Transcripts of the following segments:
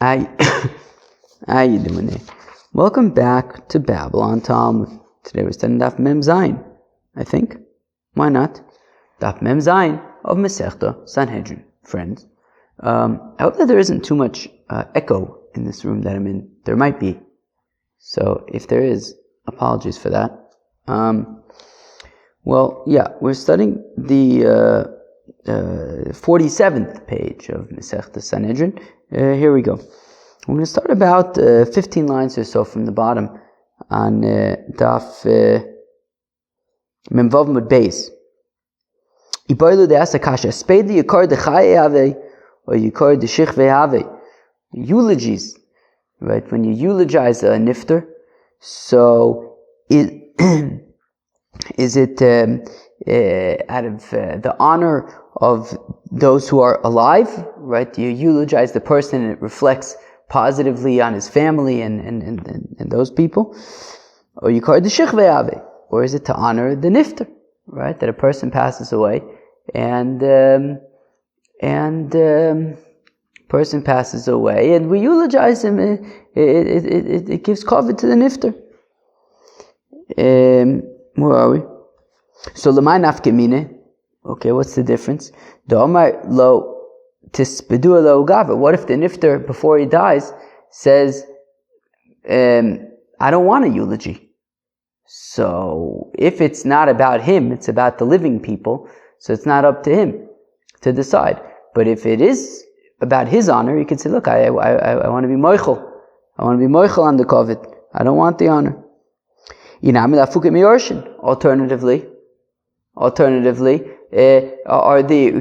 How you doing there? Welcome back to Babylon Talmud. Today we're studying Daf Mem Zayin, I think. Why not? Daf Mem Zayin of Masechta Sanhedrin. Friends, I hope that there isn't too much echo in this room that I'm in. There might be. So if there is, apologies for that. We're studying the 47th page of Masechta Sanhedrin. Here we go. We're going to start about 15 lines or so from the bottom on Daf Memvav Mud Beis. Iboilu de Asakasha. Spade the Yikar de Chaye Ave or Yikar de Shichve Ave. Eulogies, right? When you eulogize a nifter, so is it out of the honor of those who are alive, right? You eulogize the person and it reflects positively on his family and those people. Or you call it the Shichve Ave. Or is it to honor the nifter, right? That a person passes away and person passes away and we eulogize him. It gives kavod to the nifter. Where are we? So l'may nafkemine. Okay, what's the difference? What if the nifter, before he dies, says, I don't want a eulogy. So, if it's not about him, it's about the living people, so it's not up to him to decide. But if it is about his honor, you can say, look, I want to be moichel. I want to be moichel on the kavod. I don't want the honor. Alternatively,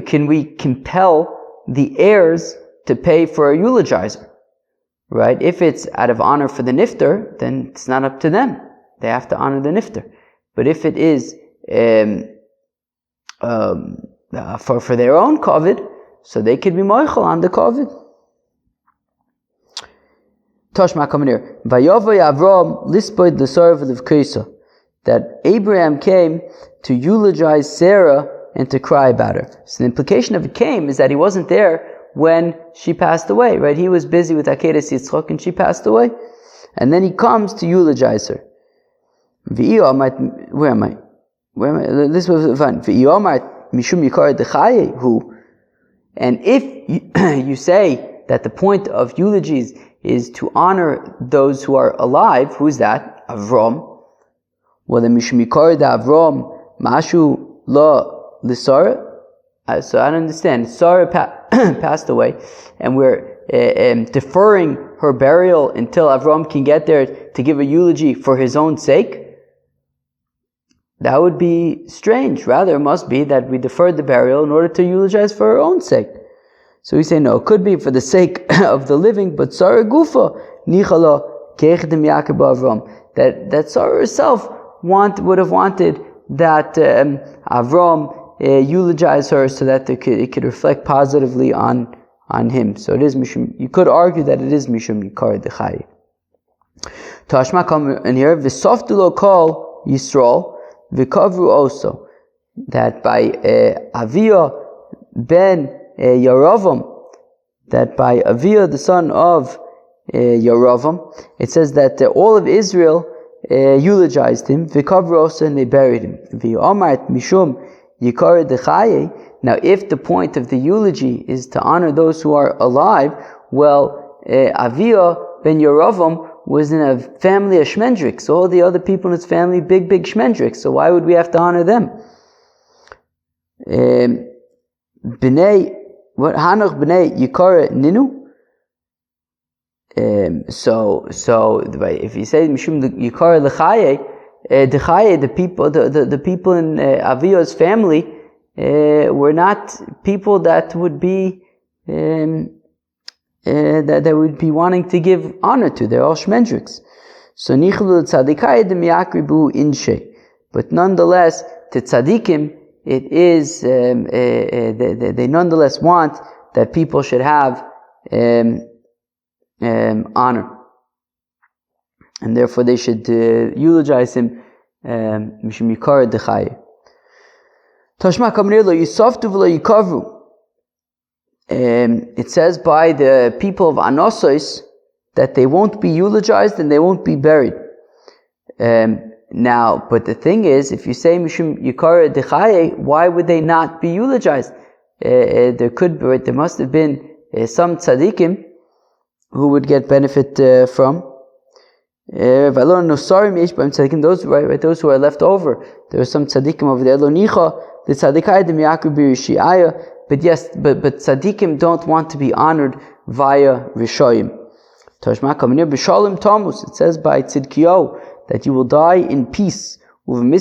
can we compel the heirs to pay for a eulogizer? Right? If it's out of honor for the nifter, then it's not up to them. They have to honor the nifter. But if it is for their own kavod, so they could be moichel on the kavod. Toshma coming here. Vayovoy Avram lispoid l'sarv l'vkeisa. That Abraham came to eulogize Sarah and to cry about her. So the implication of it came is that he wasn't there when she passed away, right? He was busy with Akeres Yitzchak and she passed away. And then he comes to eulogize her. Where am I? This was fun. And if you say that the point of eulogies is to honor those who are alive, who's that? Avram. Well, the Mishum Yikar de Avram Mashu La L'Sara. So I don't understand. Sarah passed away, and we're deferring her burial until Avram can get there to give a eulogy for his own sake. That would be strange. Rather, it must be that we deferred the burial in order to eulogize for her own sake. So we say no. It could be for the sake of the living, but Sarah Gufa Nichala Keichedim Yaakov Avram. That Sarah herself would have wanted that Avram eulogize her so that it could reflect positively on him. So it is Mishum. You could argue that it is Mishum Yikar Dechai. Tashma come in here. V'softulo kol Yisrael v'kavru also. That by Avia ben Yeravam, that by Avia the son of Yeravam, it says that all of Israel eulogized him, v'kavrosa, and they buried him. V'yomart mishum yikar dechaye. Now, if the point of the eulogy is to honor those who are alive, well, Avia ben Yeravam was in a family of shmendriks. So all the other people in his family, big shmendriks. So why would we have to honor them? Hanoch b'nei yikar ninu. So if you say Mishum Yikar L'chaye, the people in Aviya's family were not people that would be that would be wanting to give honor to. They're all shmendriks. So Nichlu Tzadikai dem Yakribu Inshe. But nonetheless, to Tzadikim, it is they nonetheless want that people should have honor, and therefore they should eulogize him. Mishum Yikar Dechaye. Tashma Kamnir lo Yisoftu v'lo Yikavru. it says by the people of Anosos that they won't be eulogized and they won't be buried. Now, but the thing is, if you say Mishum Yikara Dechaye, why would they not be eulogized? There must have been some tzaddikim who would get benefit from. Those who are left over. There are some tzaddikim over there. But yes, but tzaddikim don't want to be honored via rishoyim. It says by Tzidkiyo that you will die in peace. And in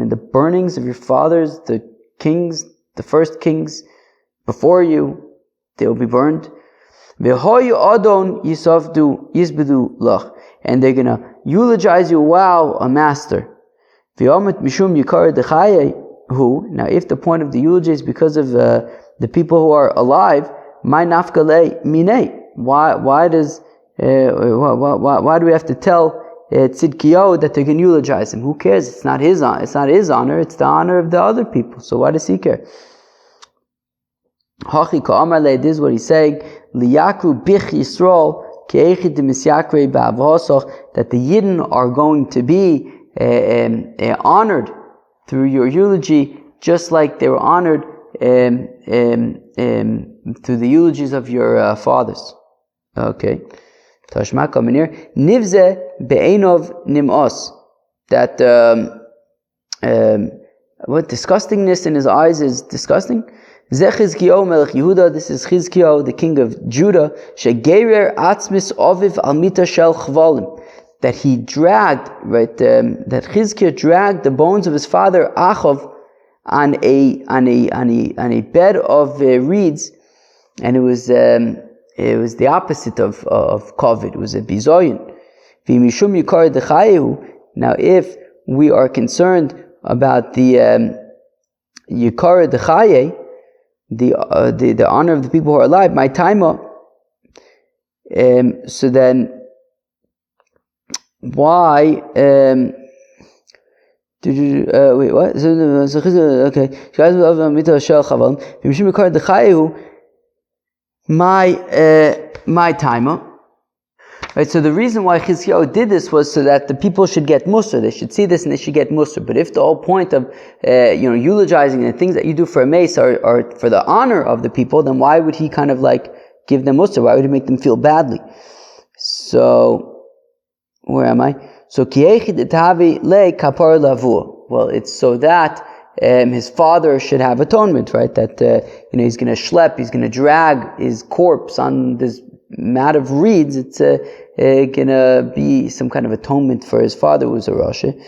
the burnings of your fathers, the kings, the first kings before you, they will be burned. And they're going to eulogize you, wow, a master. Now, if the point of the eulogy is because of the people who are alive, why do we have to tell Tzidkiyo that they're going to eulogize him? Who cares? It's not his honor. It's not his honor. It's the honor of the other people. So why does he care? This is what he's saying. That the Yidden are going to be honored through your eulogy, just like they were honored through the eulogies of your fathers. Okay. Tashma coming here. Nivze be'enov nimos. That what disgustingness in his eyes is disgusting. Ze Chizkiyo melech Yehuda. This is Chizkiyo, the king of Judah. Shegerer atzmis oviv al mita shel chvalim. That he dragged, right? That Chizkiyo dragged the bones of his father Achav on a bed of reeds, and it was the opposite of COVID. It was a bizoyin. V'mishum yikar dechayehu. Now, if we are concerned about the yikar dechaye, the honor of the people who are alive, my taima. So then, why? Wait, what? Okay. My timer. Right, so the reason why Chizkiyahu did this was so that the people should get musr. They should see this and they should get musr. But if the whole point of eulogizing the things that you do for a mace are for the honor of the people, then why would he kind of like give them musr? Why would he make them feel badly? So, where am I? So well, it's so that his father should have atonement, right? That he's going to schlep, he's going to drag his corpse on this mat of reeds. It's going to be some kind of atonement for his father, who was a Rosh. And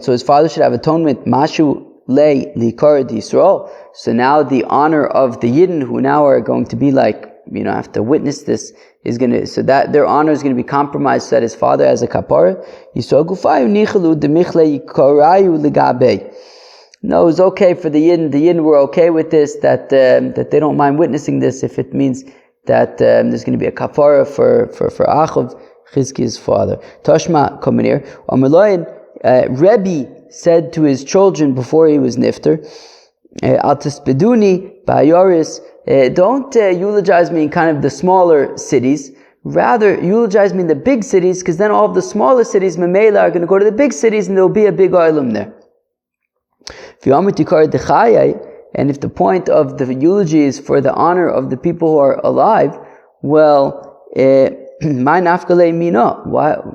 so his father should have atonement. Mashu lei likar d'Yisrael. So now the honor of the Yidden, who now are going to be like, have to witness this, is going to, so that their honor is going to be compromised, so that his father has a kapara. No, it's okay for the Yidden. The Yidden were okay with this, that they don't mind witnessing this if it means that there's going to be a kapara for Achav, Chizki's father. Tashma, come in here. Rebbe said to his children before he was nifter, Al tispeduni ba'yoris. Don't eulogize me in kind of the smaller cities. Rather, eulogize me in the big cities, because then all of the smaller cities, Memela, are going to go to the big cities and there will be a big oilum there. And if the point of the eulogy is for the honor of the people who are alive, well,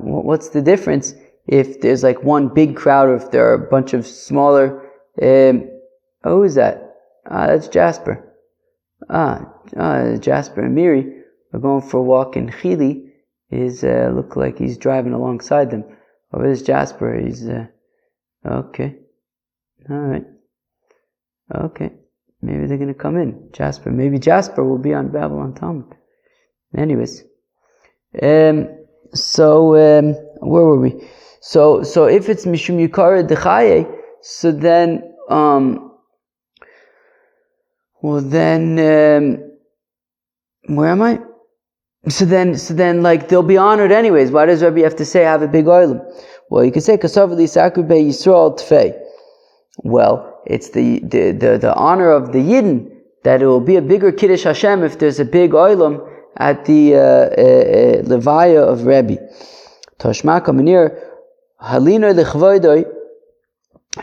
what's the difference if there's like one big crowd or if there are a bunch of smaller... who is that? That's Jasper. Jasper and Miri are going for a walk, and Chili is look like he's driving alongside them. Oh, there's Jasper. He's okay. All right. Okay. Maybe they're going to come in. Jasper. Maybe Jasper will be on Babylon Talmud. Anyways. So where were we? So if it's Mishum Yikara Dechaye, so then where am I? So then, like, they'll be honored anyways. Why does Rabbi have to say have a big oilam? Well, you can say Kasav Li Sakru Be Yisrael Tfei. Well, it's the honor of the Yidden that it will be a bigger Kiddush Hashem if there's a big oilam at the Levaya of Rebbe. Tashma Kamanir Halino Lechvoidoi.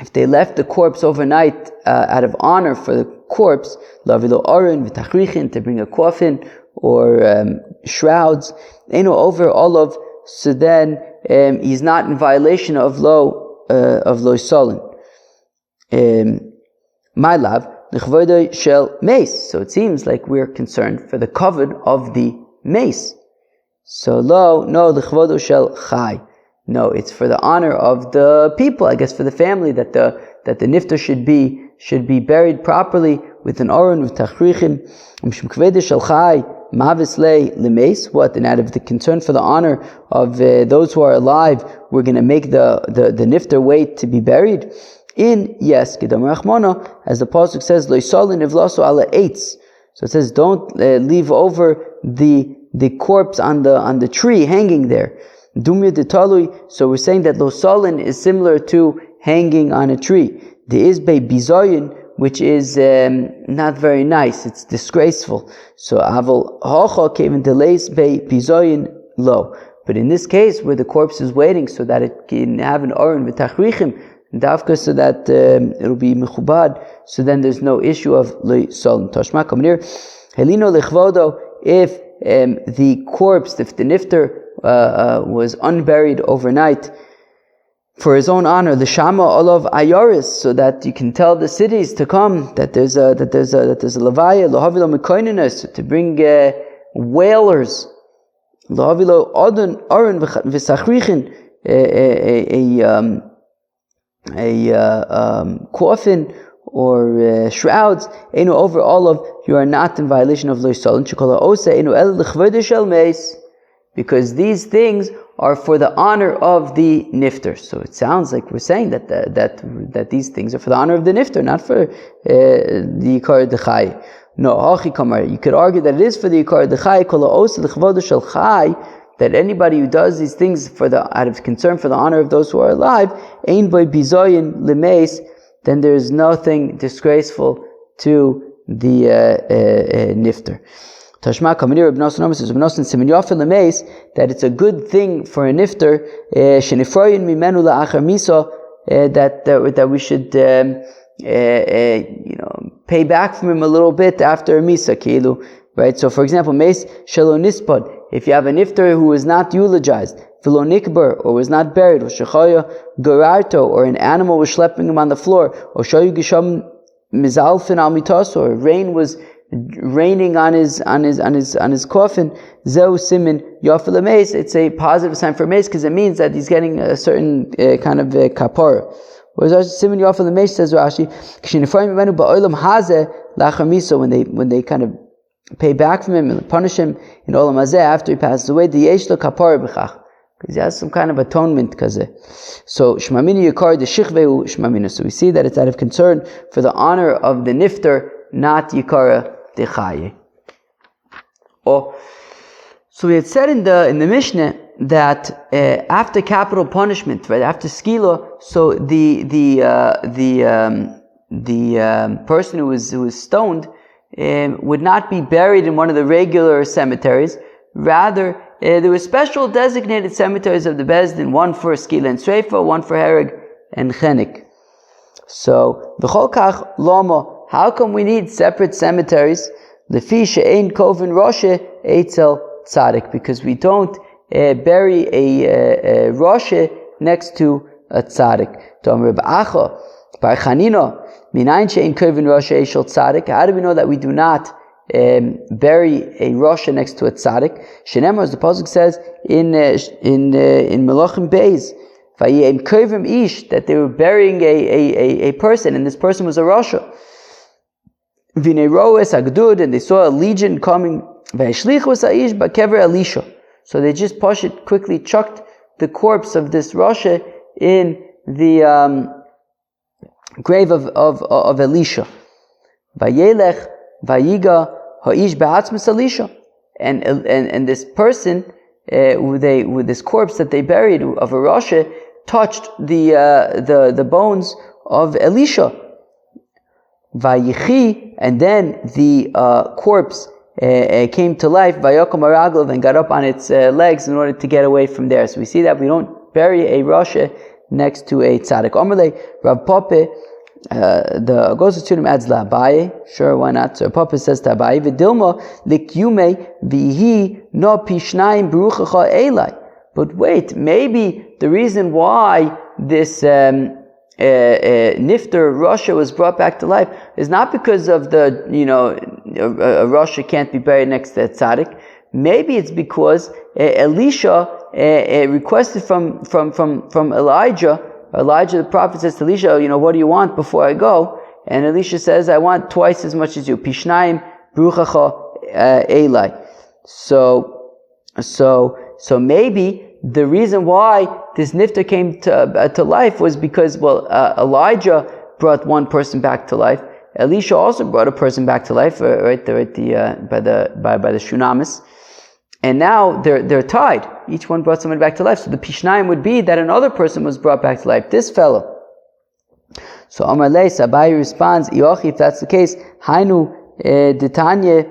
If they left the corpse overnight out of honor for the corpse, Lavilo Aron V'Tachrichin, to bring a coffin or shrouds, Eno over Olav, so then he's not in violation of Lo Solin. My love, L'chvoidoi shel mace. So it seems like we're concerned for the covet of the mace. So L'chvoidoi shel chai. No, it's for the honor of the people, I guess for the family, that the nifter should be buried properly with an oron, with tachrichin. What? And out of the concern for the honor of those who are alive, we're going to make the nifter wait to be buried. Yes, Kedam Rachmana, as the pasuk says, Lo ysolin ivlaso ala eitz. So it says, don't leave over the corpse on the tree hanging there. Dumya de talui. So we're saying that Lo Solin is similar to hanging on a tree. There is Bei Bizoyin, which is not very nice. It's disgraceful. So Aval Hocha came delays Bei Bizoyin Lo. But in this case, where the corpse is waiting so that it can have an oren v'tachrichim, dafka, so that it'll be mechubad, so then there's no issue of Lo Solin. Tashma Kamanir Helino Lechvodo. If the corpse, if the nifter was unburied overnight for his own honor, the Shama Olav Ayoris, so that you can tell the cities to come that there's a levaya, lohavilo mekoininas, to bring whalers, lohavilo odun aron v'sachrichin, a coffin or shrouds. Enu over all of, you are not in violation of Lo Solin. Shekol ha'osa enu el l'chvodo shel meis. Because these things are for the honor of the nifter. So it sounds like we're saying that these things are for the honor of the nifter, not for the Yikar Dechai. No, Hachi Kamar. You could argue that it is for the Yikar Dechai, Kol ha'osa l'chvodo shel chai, that anybody who does these things out of concern for the honor of those who are alive, ein boy bizoyin lemeis, then there is nothing disgraceful to the nifter. Tashma Kamanir Ibn Nosan says, Ibn Nosan Simin Yafel Lemeis, that it's a good thing for a nifter, Shenifroyin Mimenu La'achar Misa, that we should pay back from him a little bit after a Misa, Kilu. Right? So for example, Meis Shelo Nispad, if you have a nifter who was not eulogized, V'lo Nikbar, or was not buried, or Shechaya Gararto, or an animal was schlepping him on the floor, or Shoyu Gisham Mizalfin Al Mitas, or rain was raining on his coffin, Zeu Simin Yafel Meis, it's a positive sign for Meis because it means that he's getting a certain kind of kapara. Whereas Simin Yafel Meis says Rashi, when they kind of pay back from him and punish him in Olam Hazeh after he passes away, the Yeshlo kapara b'chach, because he has some kind of atonement. So Shmamini Yikar the Shichveu Shmamina. So we see that it's out of concern for the honor of the nifter, not Yikara Dechaye. So we had said in the Mishnah that after capital punishment, right after skila, so the person who was stoned would not be buried in one of the regular cemeteries. Rather, there were special designated cemeteries of the Bezdin, one for skila and sreifa, one for hereg and chenik. So v'chol kach lama. How come we need separate cemeteries? Lefi she'ein kovin roshe eitzel tzadik, because we don't bury a roshe next to a tzadik. Tomer b'acha bar chanina minayin she'ein kovin roshe eitzel tzadik. How do we know that we do not bury a roshe next to a tzadik? Shenemar, as the pasuk says in Melachim Beis, that they were burying a person, and this person was a roshe. Vineroes agdud, and they saw a legion coming. Ve'eshlichus aish ba'kever Elisha. So they just quickly chucked the corpse of this Rasha in the grave of Elisha. Vayelech vayiga ha'ish ba'atzmus Elisha. And this person, with this corpse that they buried of a Rasha, touched the bones of Elisha. Vayichi, and then the corpse came to life, Vayokom Araglav, and got up on its legs in order to get away from there. So we see that we don't bury a Rasha next to a tzaddik. Omerle, Rav Pope, the Goza Tudim adds la Abaye. Sure, why not? So Papa says to Abaye, V'dilma likyume vihi no pishnayim beruchacha elai. But wait, maybe the reason why this Nifter Rasha was brought back to life is not because of the, a Rasha can't be buried next to a tzaddik. Maybe it's because Elisha requested from Elijah. Elijah the prophet says to Elisha, what do you want before I go? And Elisha says, I want twice as much as you. Pishnayim beruchacha elai. So maybe the reason why this nifter came to life was because, Elijah brought one person back to life. Elisha also brought a person back to life, right there at by the Shunamis. And now they're tied. Each one brought someone back to life. So the Pishnayim would be that another person was brought back to life. This fellow. So Amar Lei Sabai responds, Yochi, if that's the case, Hainu Ditanye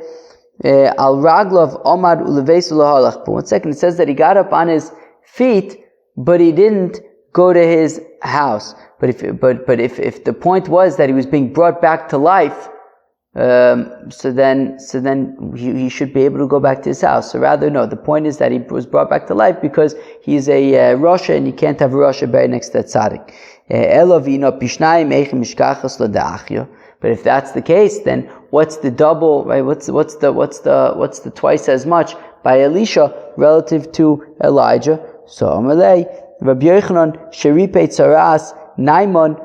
Al Raglav Omar Ulevesu Lahalach. But 1 second, it says that he got up on his feet, but he didn't go to his house. But if the point was that he was being brought back to life, so then he should be able to go back to his house. So rather, no, the point is that he was brought back to life because he's a Rasha, and you can't have a Rasha buried next to a tzaddik. But if that's the case, then what's the double, right? What's the twice as much by Elisha relative to Elijah? So Amalei, Rabbi Yochanan, Sheripe Tzaras, Naiman,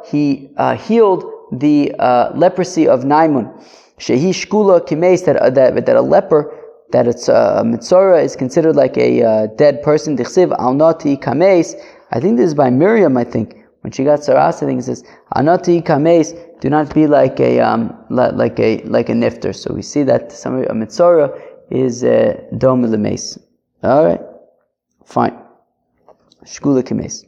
he healed the leprosy of Naiman. Shehi Shkula Kimes, that a leper, that it's a Mitzora, is considered like a dead person. Dichsiv Al Nati Kames. I think this is by Miriam, when she got Saras, I think it says, Al Nati Kames, do not be like a nifter. So we see that a Mitzora is Dom Lemes. Alright. Fine. Shkula Kimes.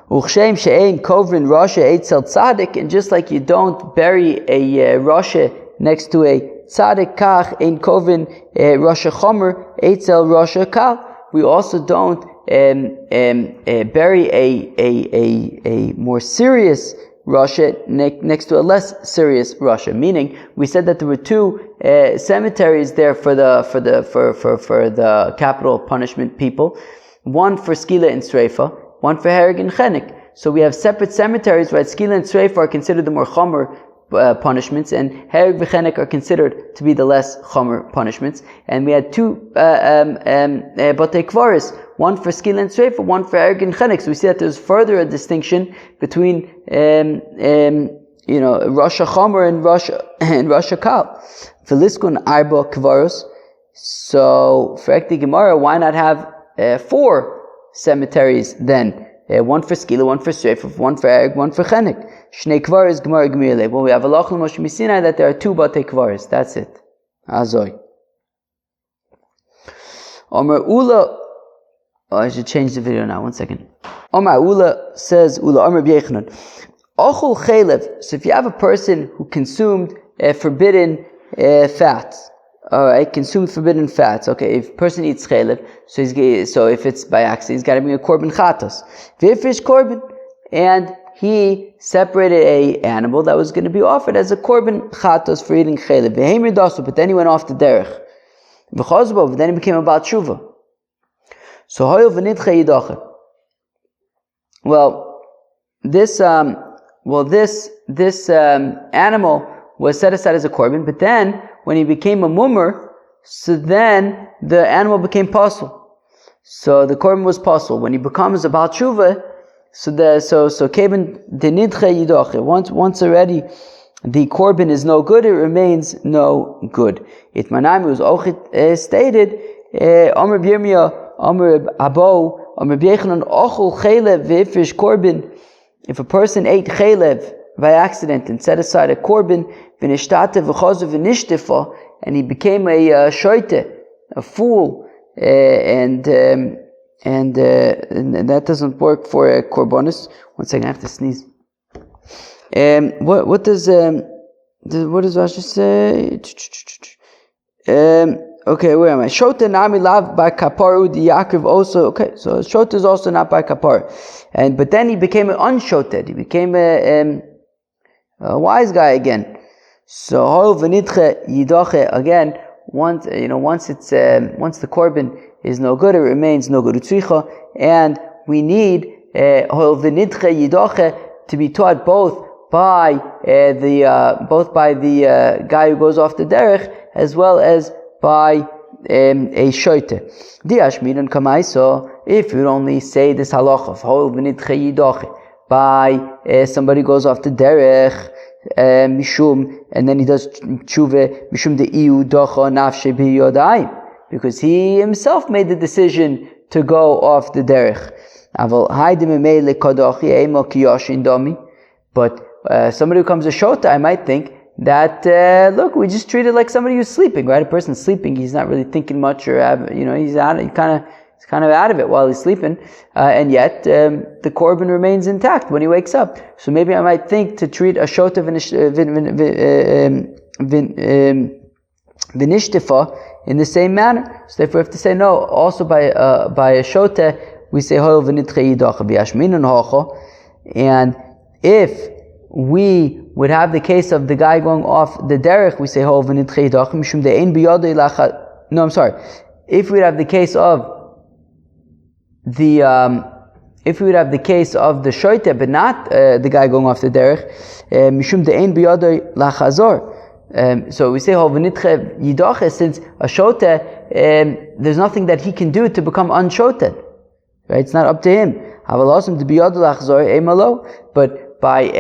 Uchshem she'ein kovrin Rasha eitzel tzaddik, and just like you don't bury a Rasha next to a tzaddik, kach ein kovrin Rasha chomer eitzel Rasha kal. We also don't bury a more serious Rasha next to a less serious Rasha. Meaning, we said that there were two cemeteries there for the capital punishment people. One for Skila and Sreifa, one for Hereg and Chenek. So we have separate cemeteries, right? Skila and Sreifa are considered the more chomer punishments, and Hereg and Chenek are considered to be the less chomer punishments. And we had two Batei Kvaris, one for Skila and Sreifa, one for Hereg and Chenek. So we see that there's further a distinction between Rasha chomer and Rasha kal. Feliskun arba kvaros. So for Ekti Gemara, why not have 4 cemeteries then? One for Skila, one for Sreifa, one for Ereg, one for Chenek. Shnei Kvaris Gemara Gmirle. Well, we have a Lach Moshe Misinai that there are 2 Batei Kvaris. That's it. Azoy. Omer Ula. I should change the video now. 1 second. Omer Ula says, Ula Omer B'Yechanan. Ochul Chelev. So if you have a person who consumed forbidden fats, alright, consumed forbidden fats. Okay, if a person eats chelev, so if it's by accident, he's got to bring a korban chatos. V'ifrish korban, and he separated a animal that was going to be offered as a korban chatos for eating chelev. V'heimer dasu, but then he went off the derech. V'chazbo, but then he became a Baal Tshuva. So hoyel v'nidcha yidacher. Well, this animal was set aside as a korban, but then when he became a mummer, so then the animal became pasul. So the korban was pasul. When he becomes a Baal Tshuva, so keben denidche yidoche. Once already the korban is no good, it remains no good. Itmanami was ochit stated, Omer B'Yirmiyah, Omer Abo, Omer B'Yechanan, ochul chelev v'ifrish korban. If a person ate chelev by accident and set aside a korban, and he became a shoite, a fool, and and that doesn't work for a korbanos. One second, I have to sneeze. What does Rashi say? Okay, where am I? Shota nami lav by kaparu di Yaakov also. Okay, so shota is also not by kapar, but then he became an unshoted. He became a wise guy again. So hol v'nitche yidoche again. Once the korban is no good, it remains no good utzricha, and we need hol v'nitche yidoche to be taught both by the guy who goes off the derech as well as by a shoite. Diashmiran kamaiso, if you only say this halacha of hol v'nitche yidoche by somebody goes off the derech mishum, and then he does tshuva mishum de iu docha nafshe biyodai, because he himself made the decision to go off the derech. Aval haydim meile kadochi emo kiyoshin domi, but somebody who comes to shota, I might think that look, we just treat it like somebody who's sleeping, right? A person's sleeping, he's not really thinking much, or he's kind of out of it while he's sleeping, and yet the korban remains intact when he wakes up. So maybe I might think to treat a shota v'nishtifa in the same manner. So therefore, we have to say no. Also by a shota, we say hol v'nitche yidacha b'yashminan hacha, and if we would have the case of the guy going off the derech, we say hol v'nitche yidacha mishum de'ein biyodei lacha. No, I'm sorry. If we'd have the case of the shoite, but not the guy going off the derech, mishum de'ein biyodei lachazor. So we say hol v'nitche yidacha, since a shote, there's nothing that he can do to become unshoted. Right? It's not up to him. But by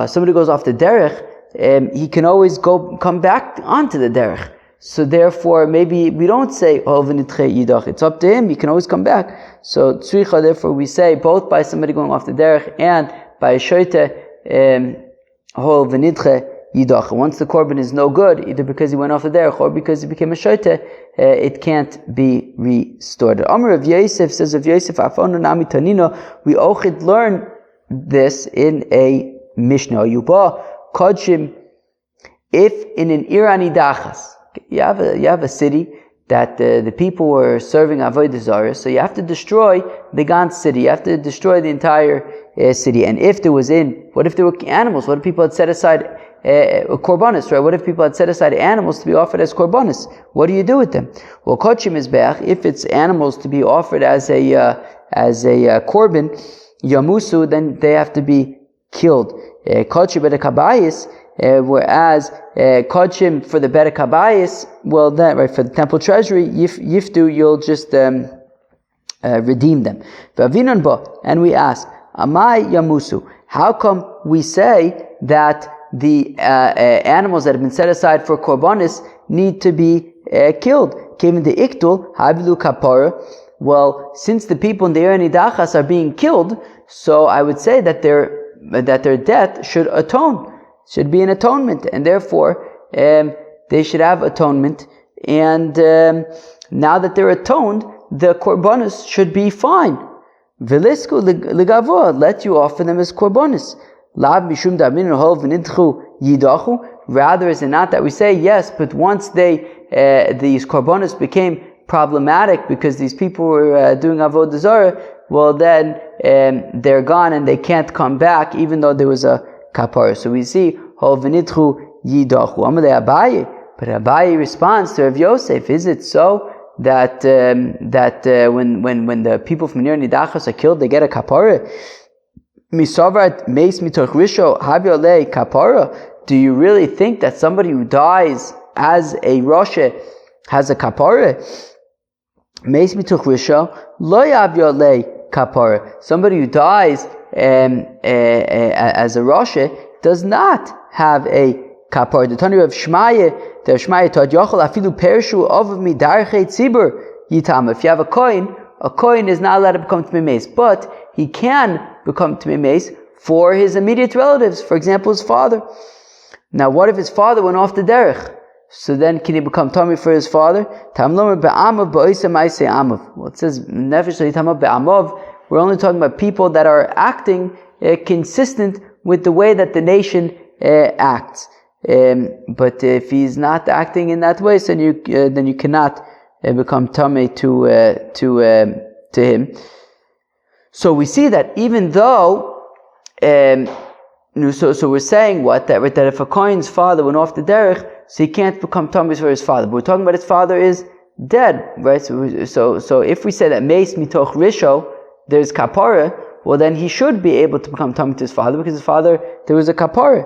somebody goes off the derech, he can always come back onto the derech. So therefore, maybe we don't say hol v'nitche yidach. It's up to him. He can always come back. So tzricha, therefore, we say both by somebody going off the derech and by a shoite hol v'nitche yidach. Once the korban is no good, either because he went off the derech or because he became a shoite, it can't be restored. Amr of Yosef says of Yosef, Afonu nami tanino, we ochid learn this in a Mishnah. Yuba kodshim, if in an irani dachas, you have a city that the people were serving avodah zarah, so you have to destroy the Gans city. You have to destroy the entire city. And what if there were animals? What if people had set aside korbanos, right? What if people had set aside animals to be offered as korbanos? What do you do with them? Well, kochim is bech. If it's animals to be offered as a korban, yamusu, then they have to be killed. Kochim bedekabayis, whereas kochim for the bedekabayis, well, that right for the temple treasury, yiftu, you'll just redeem them. And we ask, amai yamusu? How come we say that the animals that have been set aside for korbanis need to be killed? Kevin the iktul havilu kapara. Well, since the people in the Eri Nidachas are being killed, so I would say that their death should be an atonement, and therefore they should have atonement. And now that they're atoned, the korbanis should be fine. Velisku legavo, let you offer them as korbanis. Lav mishum damin hol v'nidchu yidachu. Rather, is it not that we say yes, but once these korbanos became problematic because these people were doing avodah zarah, well then they're gone and they can't come back, even though there was a kapara. So we see hol v'nidchu yidachu. Amalei Abaye, but Abaye responds to Rav Yosef: is it so that when the people from Ner Nidachas are killed, they get a kapara? Misavrat meis mitoch risho havyolei kapara. Do you really think that somebody who dies as a Roshe has a kapara? Meis mitoch risho lo havyolei kapara. Somebody who dies as a Roshe does not have a kapara. The Tanu of Shmaya, the Shmaya taught Yochel afilu perishu of midarchei tzibur yitam. If you have a coin is not allowed to become Tmei Meis, but he can become Tmei Meis for his immediate relatives, for example, his father. Now, what if his father went off the derech? so then can he become tummy for his father? Well, it says we're only talking about people that are acting consistent with the way that the nation acts. But if he's not acting in that way, so then you cannot become tummy to him. So we see that even though, so we're saying what that if a Kohen's father went off the derech, so he can't become tummy for his father. But we're talking about his father is dead, right? So if we say that meis mitoch risho, there's kapara, well then he should be able to become tummy to his father because his father there was a kapara.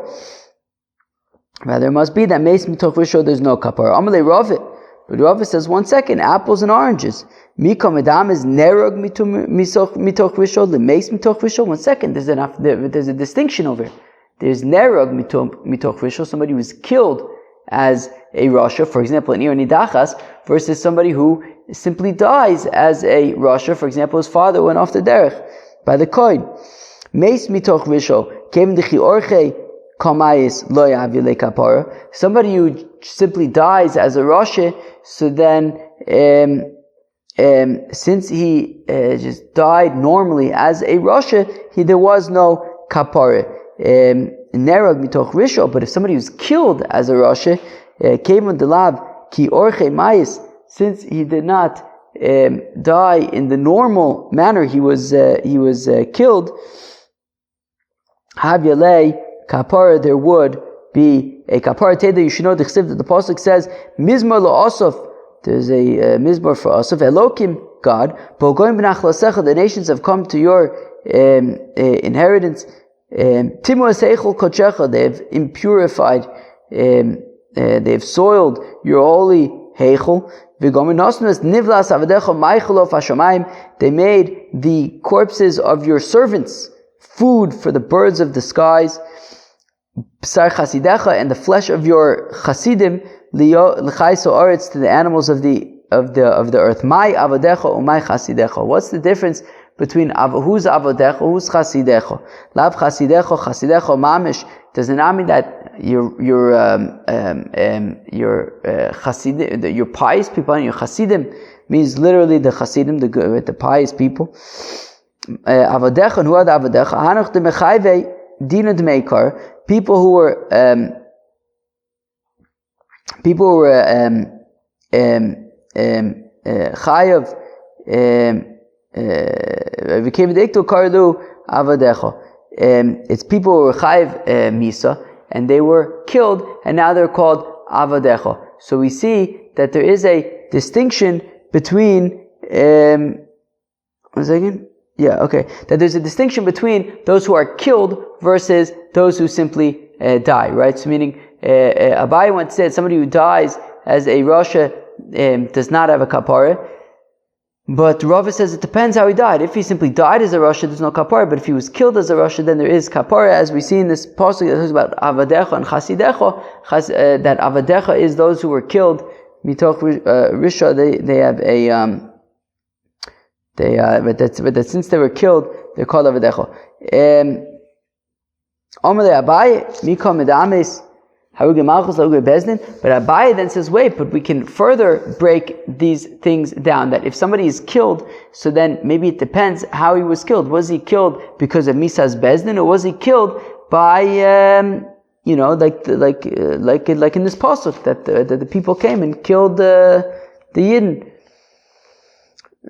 Rather, it must be that meis mitoch risho there's no kapara. Amalei Ravit, but Ravit says 1 second, apples and oranges. Mika medam is nerog mitoch risho, the meis mitoch risho. 1 second, there's a distinction over here. There's nerog mitoch risho, somebody who was killed as a rasha, for example, in Ir Nidachas, versus somebody who simply dies as a rasha. For example, his father went off the derech by the kohen. Meis mitoch risho came the chiorche kamayis lo yavile kapara. Somebody who simply dies as a rasha, so then since he just died normally as a rasha, there was no kapara. Nerag mitoch risho, but if somebody was killed as a rasha, came on the lab ki orche mayis, since he did not die in the normal manner, he was killed. Hav yalei kapara, there would be a kapara. Teda, you should know the chsiv that the pasuk says mizmor la'asaf. There's a mizmor for asaf. Elokim, God. Bogoim b'nachlasecha, the nations have come to your inheritance. Timu aseichel kochecha, they have impurified, they have soiled your holy heichel. V'gominasnas nivlas avadecha maichelo fashamayim, they made the corpses of your servants food for the birds of the skies. B'sar chasidecha, and the flesh of your chasidim l'chaiso aretz, to the animals of the earth. Mai avadecha umai chasidecha. What's the difference between who's avodecha, who's chasidecha? Lav chasidecha mamish does not mean that your pious people and your chasidim means literally the chasidim, the pious people. Avodecha, and who are the avodecha? Hanoch de mechayve dina d'meikar, people who were chayav. It's people who were chayiv misa, and they were killed, and now they're called avadecha. So we see that there is a distinction between that there's a distinction between those who are killed versus those who simply die, right? So meaning Abai once said somebody who dies as a rasha does not have a kapara. But Rava says it depends how he died. If he simply died as a rasha, there's no kapara. But if he was killed as a rasha, then there is kapara. As we see in this pasuk that talks about avadecha and chasidecha, that avadecha is those who were killed mitoch risha. They have a but since they were killed, they're called avadecha. Omer Abaye mikol medames. But Abaye then says, wait, but we can further break these things down. That if somebody is killed, so then maybe it depends how he was killed. Was he killed because of Misas Bezdin, or was he killed by, like in this pasuk that the people came and killed the Yidden,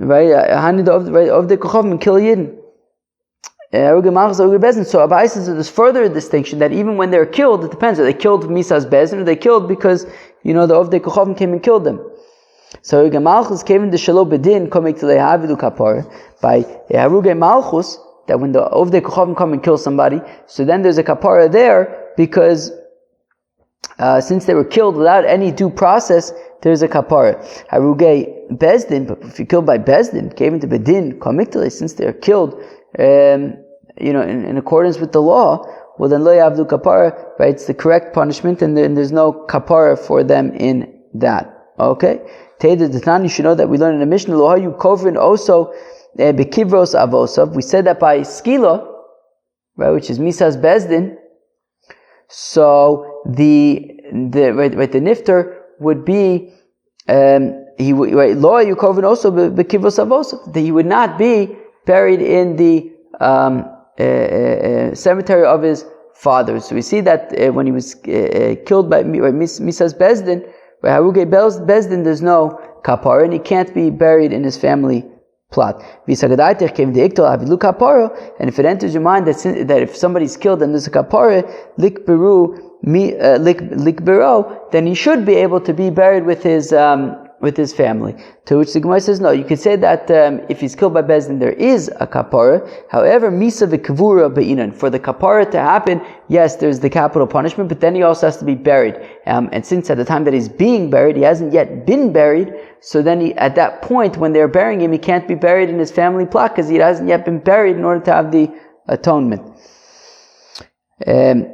right? Of the Kochavim and kill Yidden. So Abai says that there's further a distinction that even when they're killed, it depends. Are they killed Misas Bezin, or they killed because, the Ovdei Kochavim came and killed them? So Harugei Malchus came in the Shalo Bedin, coming to Lehavidu Kapar, by Harugei Malchus, that when the Ovdei Kochavim come and kill somebody, so then there's a Kapara there, because since they were killed without any due process, there's a Kapara. Harugei Bezdin, but if you're killed by Bezdin, came into Bedin, Komiktale, since they're killed, in accordance with the law, well then lo yavdu kapara, right? It's the correct punishment, and there's no kapara for them in that. Okay? Teda Datan, you should know that we learn in the Mishnah, lo hayu kovrin also bekivros avosav. We said that by skila, right, which is misas bezdin. So the nifter would be he would not be buried in the cemetery of his fathers. So we see that when he was killed by Misas Bezdin, by Haruge Bezdin, there's no kapara, and he can't be buried in his family plot. And if it enters your mind that if somebody's killed and there's a kapara, likbero, then he should be able to be buried with his family. To which the Gemara says, no, you could say that if he's killed by Bezdin, there is a kapara. However, misa v'kavura be'inan. For the kapara to happen, yes, there's the capital punishment, but then he also has to be buried. And since at the time that he's being buried, he hasn't yet been buried, so then at that point, when they're burying him, he can't be buried in his family plot because he hasn't yet been buried in order to have the atonement.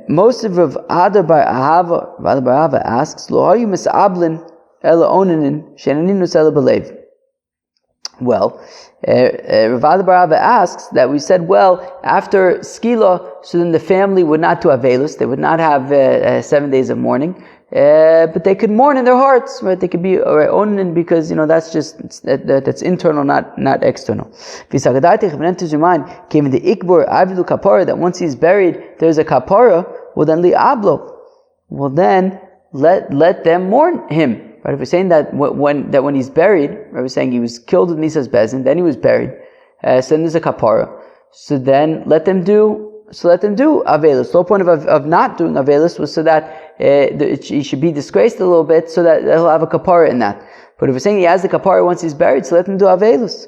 Most of Rav Ada Bar Ahava asks, Lo hayu misablin ela onanin shenaninus ela belev. Well, Rav Ada Bar Ahava asks that we said, well, after Skila, so then the family would not do Avelus, they would not have 7 days of mourning, but they could mourn in their hearts, right? They could be onanin because, that's internal, not external. If it enters your mind, came in the Ikbor Avilu Kapara, that once he's buried, there's a Kapara, well then li ablo. Well then, let them mourn him. Right? If we're saying that when he's buried, right, we're saying he was killed with Misas Bezin, then he was buried, so then there's a kapara. So then let them do Avelus. The whole point of not doing Avelus was so that he should be disgraced a little bit, so that he'll have a kapara in that. But if we're saying he has the kapara once he's buried, so let him do Avelus.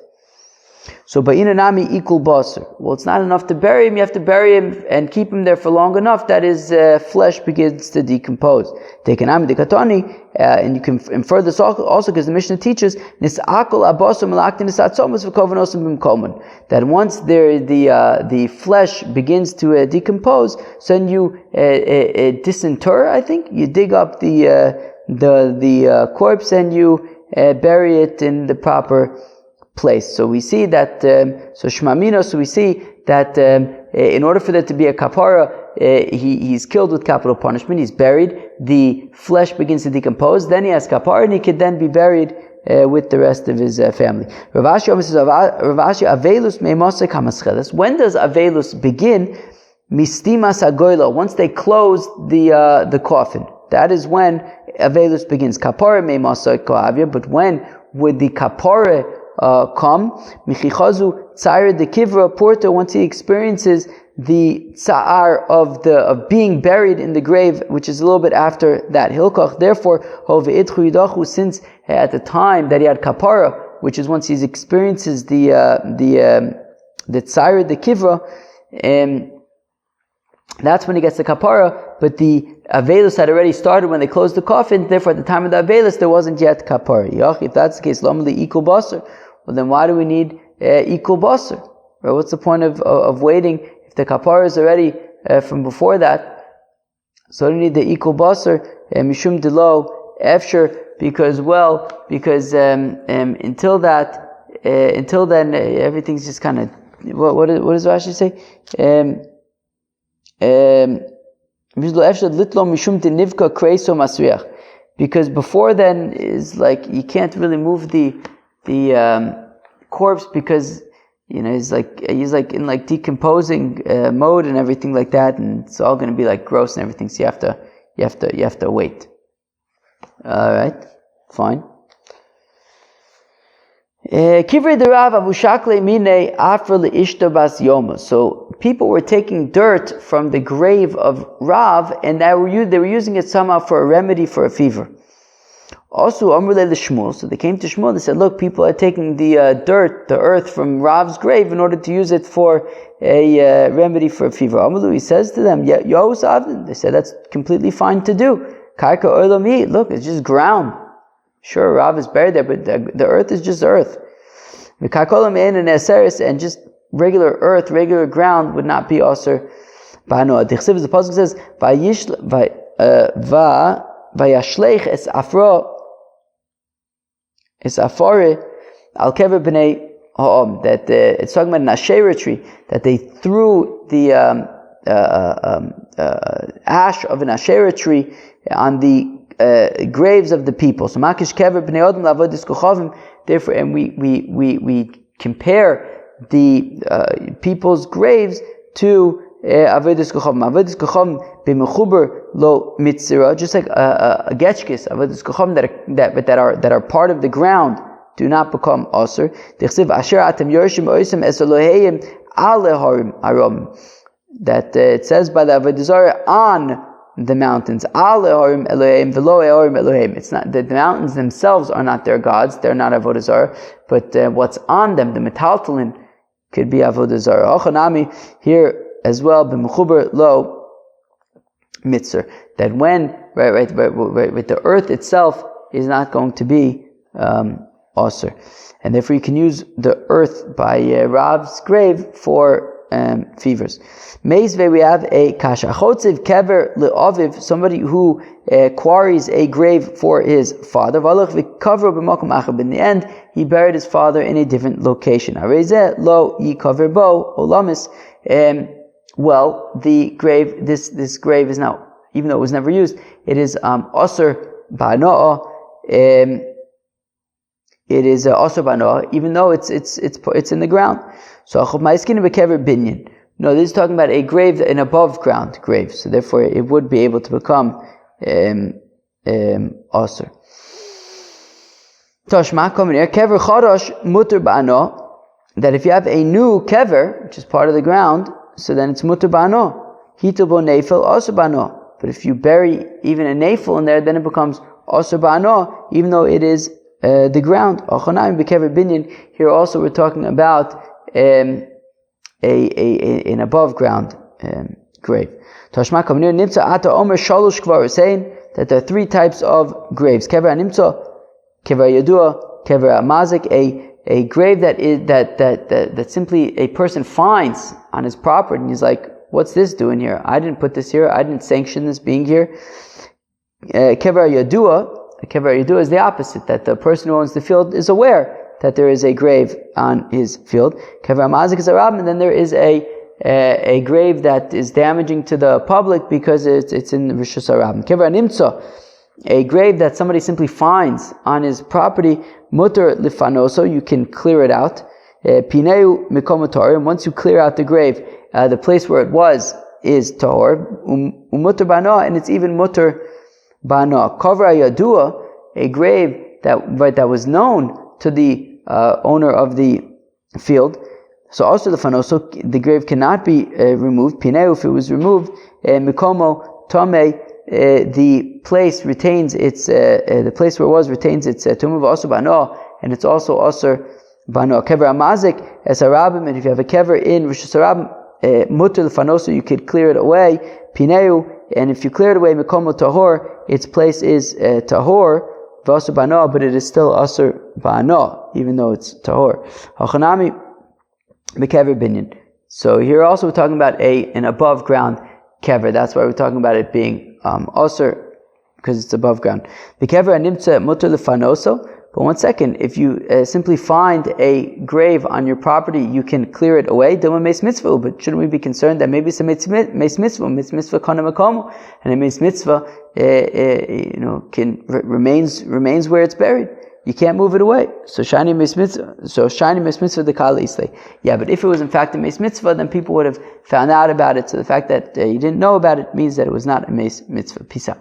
So ba'inanami equal basar. Well, it's not enough to bury him. You have to bury him and keep him there for long enough that his flesh begins to decompose. Tekenami dekatoni, and you can infer this also because the Mishnah teaches nisakol abasar malaktin nisatzomus v'kovanosim b'mkomen, that once the flesh begins to decompose, so then you disinter. I think you dig up the corpse and you bury it in the proper place. So we see that, we see that in order for there to be a kapara, he's killed with capital punishment, he's buried, the flesh begins to decompose, then he has kapara, and he could then be buried with the rest of his family. Rav Ashi says, Avelus me'mosek hamascheles. When does Avelus begin? Mistimas hagoyla, once they close the coffin. That is when Avelus begins. Kapara me'mosek koavya, but when would the kapara come? Michichazu tzara de kivra porta, once he experiences the tsa'ar of being buried in the grave, which is a little bit after that hilkach. Therefore, hove itchu yidachu, since at the time that he had kapara, which is once he experiences the tzara de kivra, that's when he gets the kapara. But the Avelus had already started when they closed the coffin. Therefore, at the time of the Avelus, there wasn't yet kapara. If that's the case, lamli equal basar. Well, then why do we need equal basar? Right? What's the point of waiting if the kapara is already from before that? So we need the equal basar mishum delo efshir, because until then everything's just kind of what does Rashi say? Because before then is like you can't really move the corpse, because he's like in like decomposing mode and everything like that, and it's all going to be like gross and everything. So you have to wait. All right, fine. Kivrei de Rav avushakle mine afra leishta bas Yoma. So people were taking dirt from the grave of Rav, and they were using it somehow for a remedy for a fever. Also, Amrulei the Shmuel. So they came to Shmuel. They said, "Look, people are taking the earth from Rav's grave in order to use it for a remedy for a fever." Amrulei, he says to them, "Yos avdin." They said that's completely fine to do. Karka oilami. Look, it's just ground. Sure, Rav is buried there, but the earth is just earth. And just regular earth, regular ground would not be aser. The pasuk says, "Vayashlech es afro es afore al kever b'nei ha'om." That it's talking about an asherah tree, that they threw the ash of an asherah tree on the graves of the people. So makish kever bnei adam la'avodas kochavim. Therefore, and we compare the people's graves to avodas kochavim. Avodas kochavim b'mechuber lo mitzira, just like a getchkis. Avodas kochavim that are part of the ground do not become aser. Dichsiv asher atem yorshim oisem es Elohim ale harim arom. That it says by the avodah zarah on the mountains. Ale harim Elohim v'lo harim Elohim. It's not the mountains themselves are not their gods. They're not avodah zarah, but what's on them, the metaltalin, could be avodah zarah. Ochanami here as well, b'mechuber lo mitzvah. That when with the earth itself is not going to be aser, and therefore you can use the earth by Rav's grave for fevers. Meizve, we have a kasha. Chotziv kever le'aviv, somebody who quarries a grave for his father. V'alach v'kaver b'makom achar. In the end, he buried his father in a different location. Arezeh lo yikaver bo olamis. Well, the grave, this grave is now, even though it was never used, it is aser ba'noah. It is aser ba'noah, even though it's in the ground. So achov bekever binyan. No, this is talking about a grave, an above ground grave. So therefore, it would be able to become aser. Toshma kominir kever chadash muter ba'ano. That if you have a new kever, which is part of the ground, so then it's muter ba'ano. Hitu bo neifel aser ba'ano. But if you bury even a neifel in there, then it becomes aser ba'ano, even though it is the ground. Achonayim bekever binyan. Here also we're talking about an above ground grave. Tashma kamnir nimtza ata omer shalosh kvar, saying that there are three types of graves. Kever nimtza, kever yadua, kever mazik, a grave that simply a person finds on his property, and he's like, what's this doing here? I didn't put this here. I didn't sanction this being here. Kever yadua is the opposite, that the person who owns the field is aware that there is a grave on his field. Kever mazik is a rab, and then there is a grave that is damaging to the public because it's in Rishus Harab. Kever nimtza, a grave that somebody simply finds on his property, muter lifanoso, you can clear it out. Pineu mikomotor, and once you clear out the grave, the place where it was is tahor. Muter bano, and it's even muter bano. Kavra yadua, a grave that was known to the owner of the field. So also the fanoso, the grave cannot be removed. Pineu, if it was removed, mikomo tome, the place retains its the place where it was retains its tumah also bano, and it's also aser bano. Kever amazik as harabim, and if you have a kever in Rishus Harabim, muter lefanoso, you could clear it away. Pineu, and if you clear it away, mikomo tahor, its place is tahor. V'aser bano, but it is still aser bano, even though it's tahor. Hachanami bekever binyan. So here also we're talking about an above ground kever. That's why we're talking about it being aser, because it's above ground. Bekever animtza muter lefanoso. But one second, if you simply find a grave on your property, you can clear it away. Dilma meis mitzvah, but shouldn't we be concerned that maybe it's a meis mitzvah kana makomo, and a meis mitzvah remains where it's buried. You can't move it away. So shiny meis mitzvah the kal islay. Yeah, but if it was in fact a meis mitzvah, then people would have found out about it. So the fact that you didn't know about it means that it was not a meis mitzvah. Peace out.